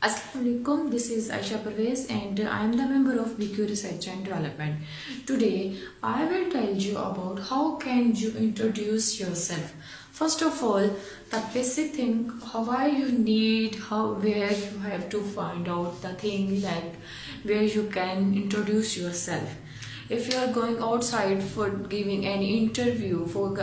Assalamualaikum, this is Aisha Parvez and I am the member of BQ Research and Development. Today, I will tell you about how can you introduce yourself. First of all, the basic thing, why you need, where you have to find out the thing like where you can introduce yourself. If you are going outside for giving any interview, for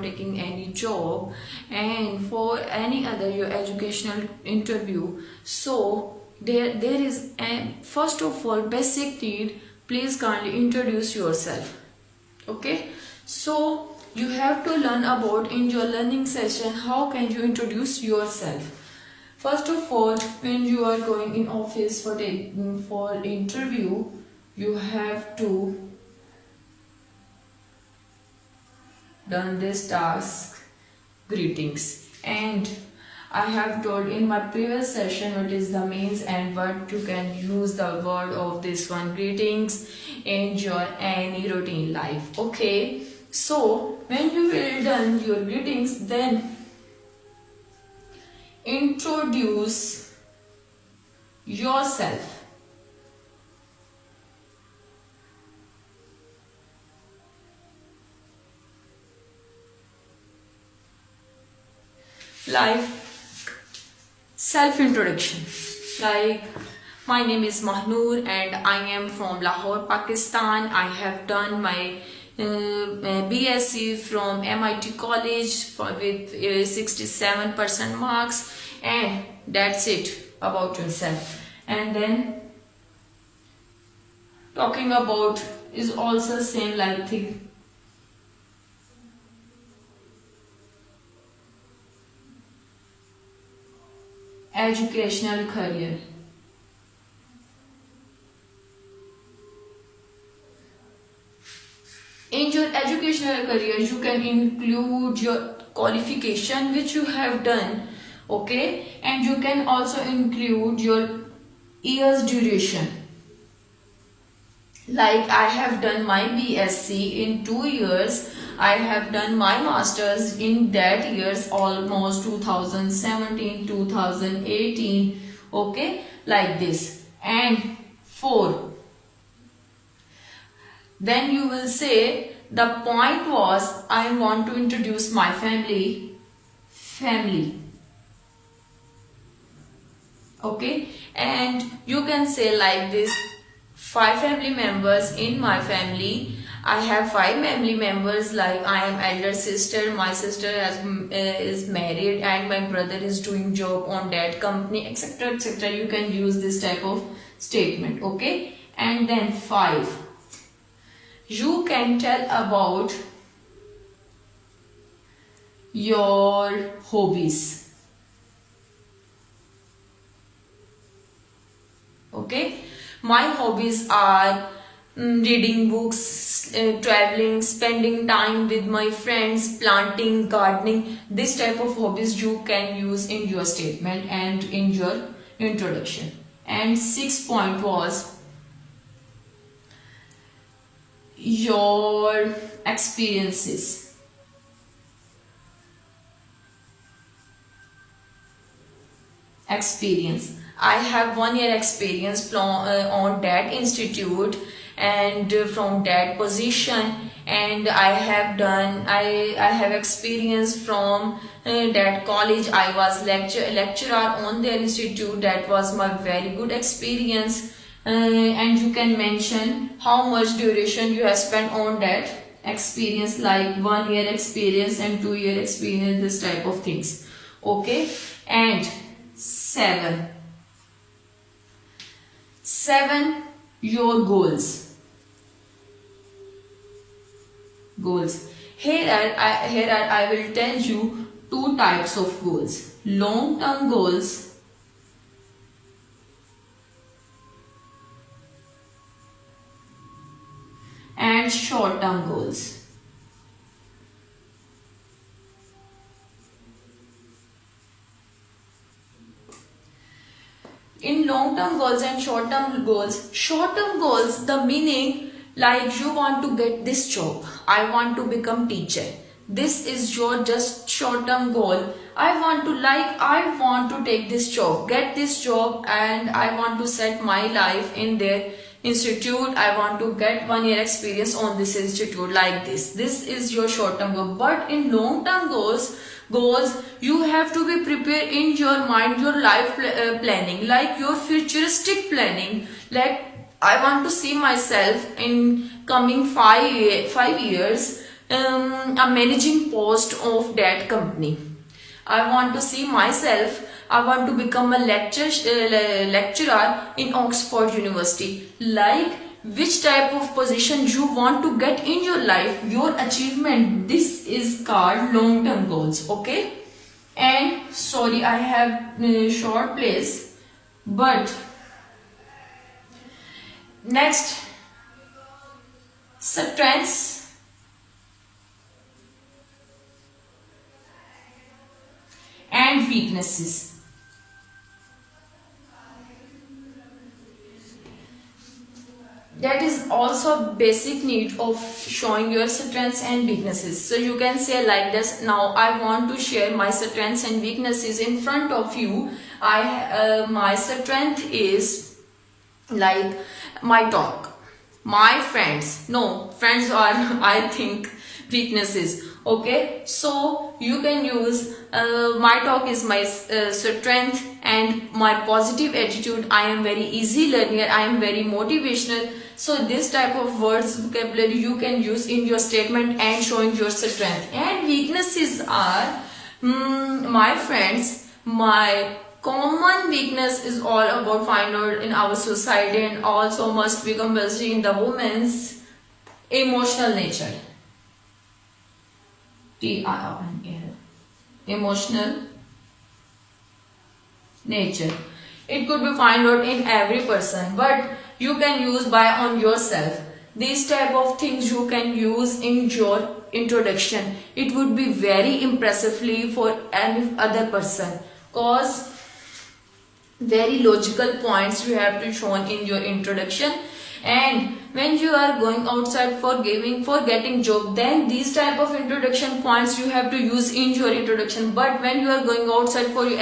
taking any job, and for any other your educational interview, so there is a first of all basic need. Please kindly introduce yourself. Okay, so you have to learn about in your learning session how can you introduce yourself. First of all, when you are going in office for interview, you have to done this task, greetings. And I have told in my previous session what is the means and what you can use the word of this one, greetings, in your any routine life. Okay, so when you will done your greetings, then introduce yourself. Like self-introduction, like my name is Mahnoor and I am from Lahore, Pakistan. I have done my BSc from MIT College with 67% marks, and that's it about yourself. And then talking about is also same like thing. Educational career. In your educational career, you can include your qualification which you have done, okay, and you can also include your years duration. Like I have done my BSc in 2 years. I have done my masters in that years, almost 2017 2018, okay, like this. And 4, then you will say the point was I want to introduce my family, okay, and you can say like this, 5 family members in my family. I have 5 family members, like I am elder sister, my sister is married, and my brother is doing job on that company, etc, etc. You can use this type of statement, okay. And then 5, you can tell about your hobbies, okay. My hobbies are reading books, traveling, spending time with my friends, planting, gardening. This type of hobbies you can use in your statement and in your introduction. And 6 point was your experiences. I have 1 year experience from on that institute and from that position, and I have experience from that college. I was lecturer on their institute. That was my very good experience. And you can mention how much duration you have spent on that experience, like 1 year experience and 2 year experience, this type of things, okay. And 7, your goals. Here I will tell you 2 types of goals: long term goals and short term goals. In long term goals and short term goals, the meaning like you want to get this job, I want to become teacher. This is your just short term goal. I want to take this job, get this job, and I want to set my life in their institute. I want to get 1 year experience on this institute, like this is your short term goal. But in long term goals you have to be prepared in your mind, your life planning, like your futuristic planning. Like, I want to see myself in coming 5 years a managing post of that company. I want to see myself, I want to become a lecturer in Oxford University. Like, which type of position you want to get in your life, your achievement. This is called long term goals. Okay, and sorry, I have short place, but next, strengths and weaknesses. That is also a basic need of showing your strengths and weaknesses. So you can say like this: now I want to share my strengths and weaknesses in front of you. My strength is like my talk, my friends. No, friends are I think weaknesses. Okay, so you can use my talk is my strength, and my positive attitude. I am very easy learner, I am very motivational. So this type of words, vocabulary you can use in your statement and showing your strength. And weaknesses are my friends. My common weakness is all about find out in our society, and also must be compulsory in the woman's emotional nature. TIRNL. Emotional nature. It could be find out in every person, but you can use by on yourself. These type of things you can use in your introduction. It would be very impressively for any other person, cause very logical points you have to show in your introduction. And when you are going outside for getting job, then these type of introduction points you have to use in your introduction. But when you are going outside for your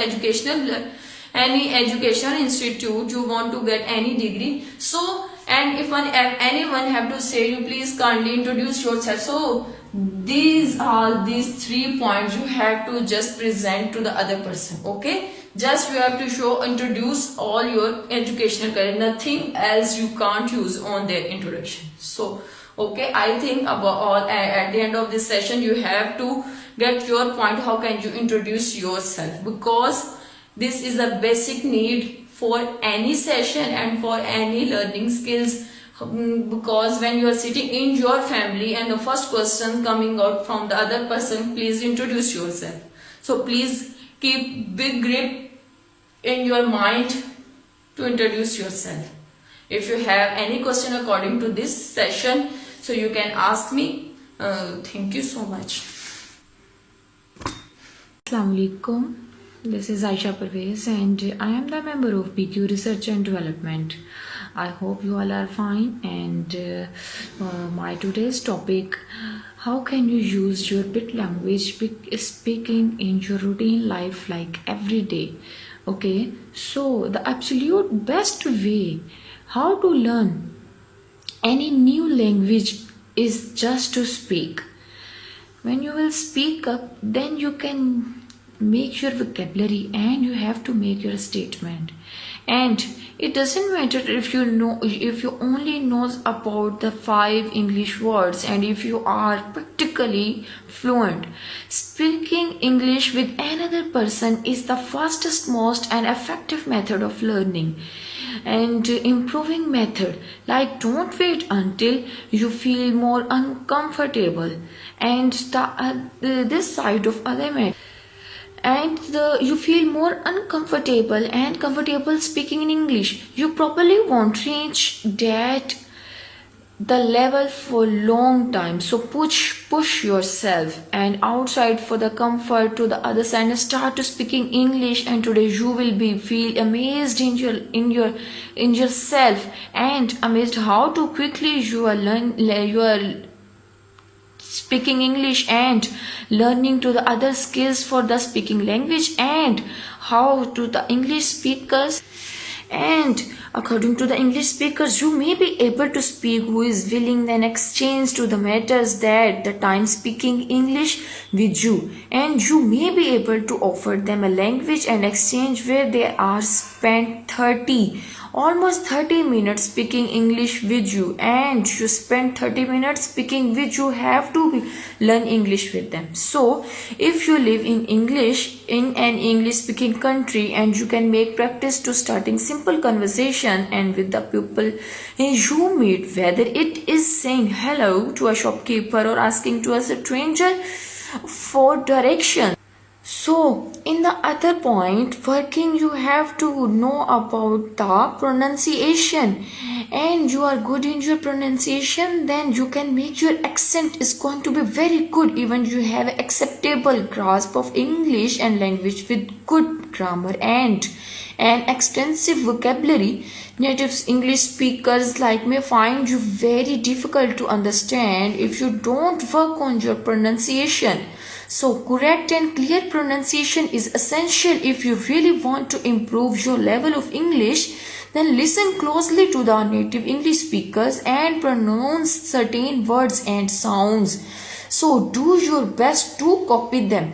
any educational institute, you want to get any degree, so, and if anyone have to say you please kindly introduce yourself, so these are these 3 points you have to just present to the other person. Okay, just you have to introduce all your educational career, nothing else you can't use on their introduction. So okay, I think about all at the end of this session you have to get your point, how can you introduce yourself, because this is a basic need for any session and for any learning skills. Because when you are sitting in your family and the first question coming out from the other person, please introduce yourself. So please keep big grip in your mind to introduce yourself. If you have any question according to this session, so you can ask me. Thank you so much. Assalamu alaikum. This is Aisha Parvez, and I am the member of BQ Research and Development. I hope you all are fine. And my today's topic: how can you use your bit language speaking in your routine life, like every day? Okay, so the absolute best way how to learn any new language is just to speak. When you will speak up, then you can make your vocabulary and you have to make your statement. And it doesn't matter if you only knows about the 5 English words, and if you are practically fluent. Speaking English with another person is the fastest, most and effective method of learning and improving method. Like, don't wait until you feel more uncomfortable and this side of other method, and you feel more uncomfortable and comfortable speaking in English, you probably won't reach the level for long time. So push yourself and outside for the comfort to the other side and start to speaking English. And today you will feel amazed in yourself, and amazed how to quickly you are speaking English and learning to the other skills for the speaking language and how to the English speakers. And according to the English speakers, you may be able to speak who is willing then exchange to the matters that the time speaking English with you, and you may be able to offer them a language and exchange where they are spent almost 30 minutes speaking English with you, and you spend 30 minutes speaking with you have to learn English with them. So if you live in an English speaking country, and you can make practice to starting simple conversation and with the people you meet, whether it is saying hello to a shopkeeper or asking to a stranger for directions. So, in the other point, working, you have to know about the pronunciation, and you are good in your pronunciation, then you can make your accent is going to be very good. Even you have acceptable grasp of English and language with good grammar and an extensive vocabulary. Native English speakers like may find you very difficult to understand if you don't work on your pronunciation. So correct and clear pronunciation is essential if you really want to improve your level of English. Then listen closely to the native English speakers and pronounce certain words and sounds. So do your best to copy them.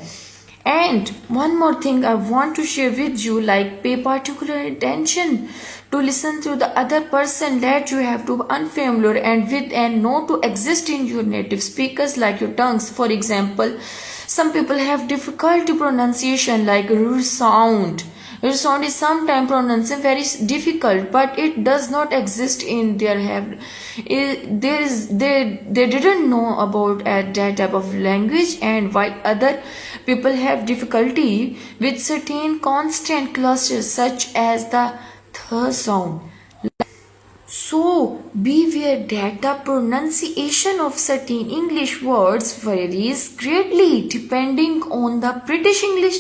And one more thing I want to share with you, like pay particular attention to listen to the other person that you have to be unfamiliar and with and know to exist in your native speakers like your tongues. For example, some people have difficulty pronunciation like r sound. R sound is sometimes pronounced very difficult, but it does not exist in their head. They didn't know about that type of language, and while other people have difficulty with certain constant clusters such as the th sound. So beware that the pronunciation of certain English words varies greatly depending on the British English.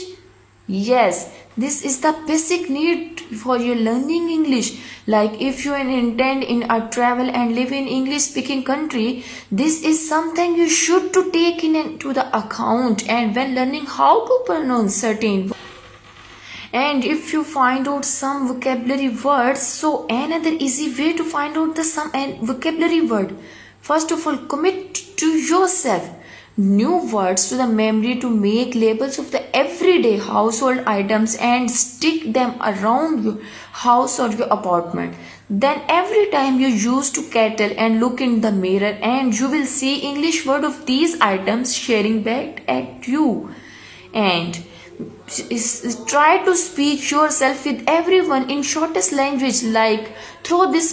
Yes, this is the basic need for your learning English. Like if you intend in a travel and live in English speaking country, this is something you should to take into the account and when learning how to pronounce certain words. And if you find out some vocabulary words, so another easy way to find out the some vocabulary word, first of all, commit to yourself new words to the memory to make labels of the everyday household items and stick them around your house or your apartment. Then every time you use to kettle and look in the mirror, and you will see English word of these items sharing back at you. And try to speak yourself with everyone in shortest language, like throw this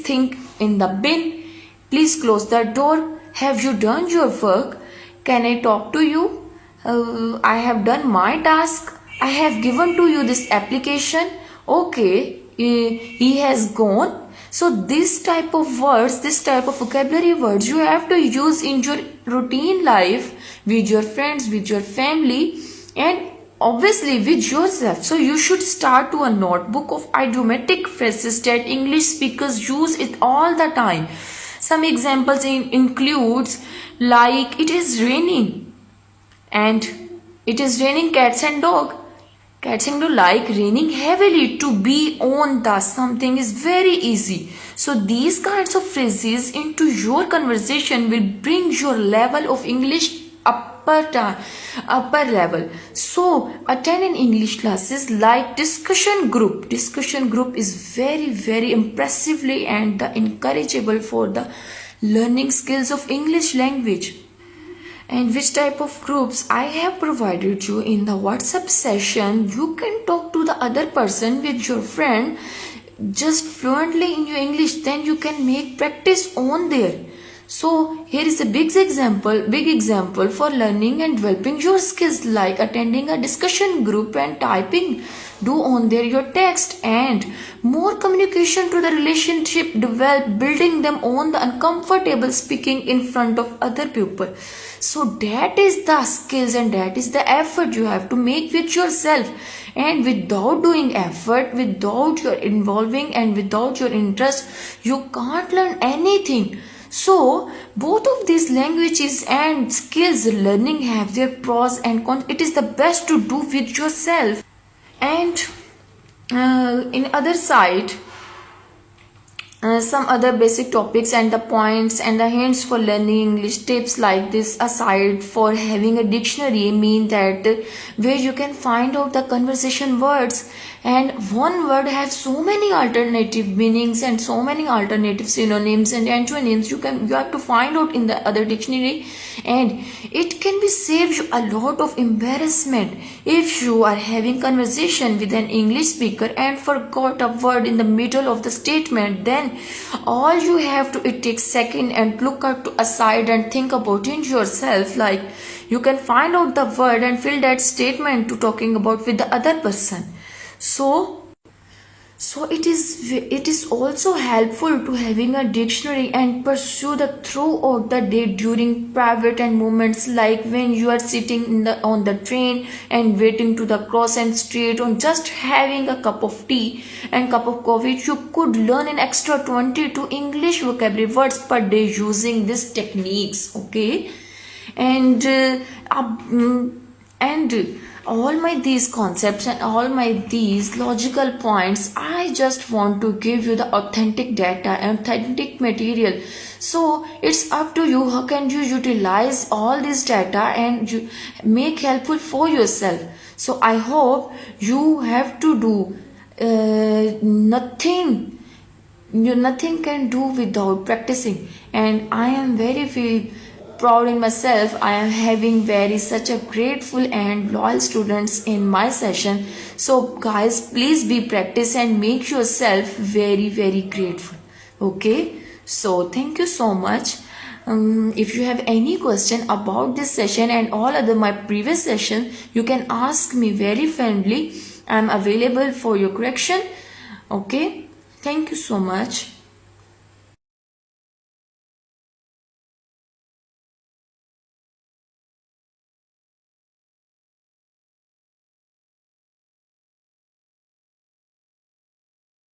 thing in the bin, please close the door, have you done your work, can I talk to you, I have done my task, I have given to you this application, okay, he has gone. So this type of words, this type of vocabulary words you have to use in your routine life with your friends, with your family, and obviously with yourself. So you should start to a notebook of idiomatic phrases that English speakers use it all the time. Some examples includes like it is raining, and it is raining cats and dog. Cats and dog like raining heavily to be on the something is very easy. So these kinds of phrases into your conversation will bring your level of English upper level. So attend an English classes like discussion group. Discussion group is very impressively and encourageable for the learning skills of English language. And which type of groups I have provided you in the WhatsApp session. You can talk to the other person with your friend just fluently in your English, then you can make practice on there. So here is a big example for learning and developing your skills, like attending a discussion group and typing do on there your text, and more communication to the relationship develop, building them on the uncomfortable speaking in front of other people. So that is the skills and that is the effort you have to make with yourself. And without doing effort, without your involving and without your interest, you can't learn anything. So both of these languages and skills learning have their pros and cons. It is the best to do with yourself. And in other side, some other basic topics and the points and the hints for learning English tips like this aside for having a dictionary mean that where you can find out the conversation words, and one word has so many alternative meanings and so many alternative synonyms and antonyms you have to find out in the other dictionary, and it can be save you a lot of embarrassment if you are having conversation with an English speaker and forgot a word in the middle of the statement. Then all you have to it takes second and look up to aside and think about it yourself, like you can find out the word and fill that statement to talking about with the other person. So it is also helpful to having a dictionary and pursue the throughout the day during private and moments like when you are sitting on the train and waiting to the cross and street, or just having a cup of tea and cup of coffee. You could learn an extra 20 to English vocabulary words per day using these techniques. Okay, and and all my these concepts and all my these logical points, I just want to give you the authentic data and authentic material. So it's up to you how can you utilize all this data and you make helpful for yourself. So I hope you have to do nothing can do without practicing, and I am very feel proud in myself. I am having very such a grateful and loyal students in my session. So guys, please be practice and make yourself very grateful. Okay, so thank you so much. If you have any question about this session and all other my previous session, you can ask me very friendly. I am available for your correction. Okay, thank you so much.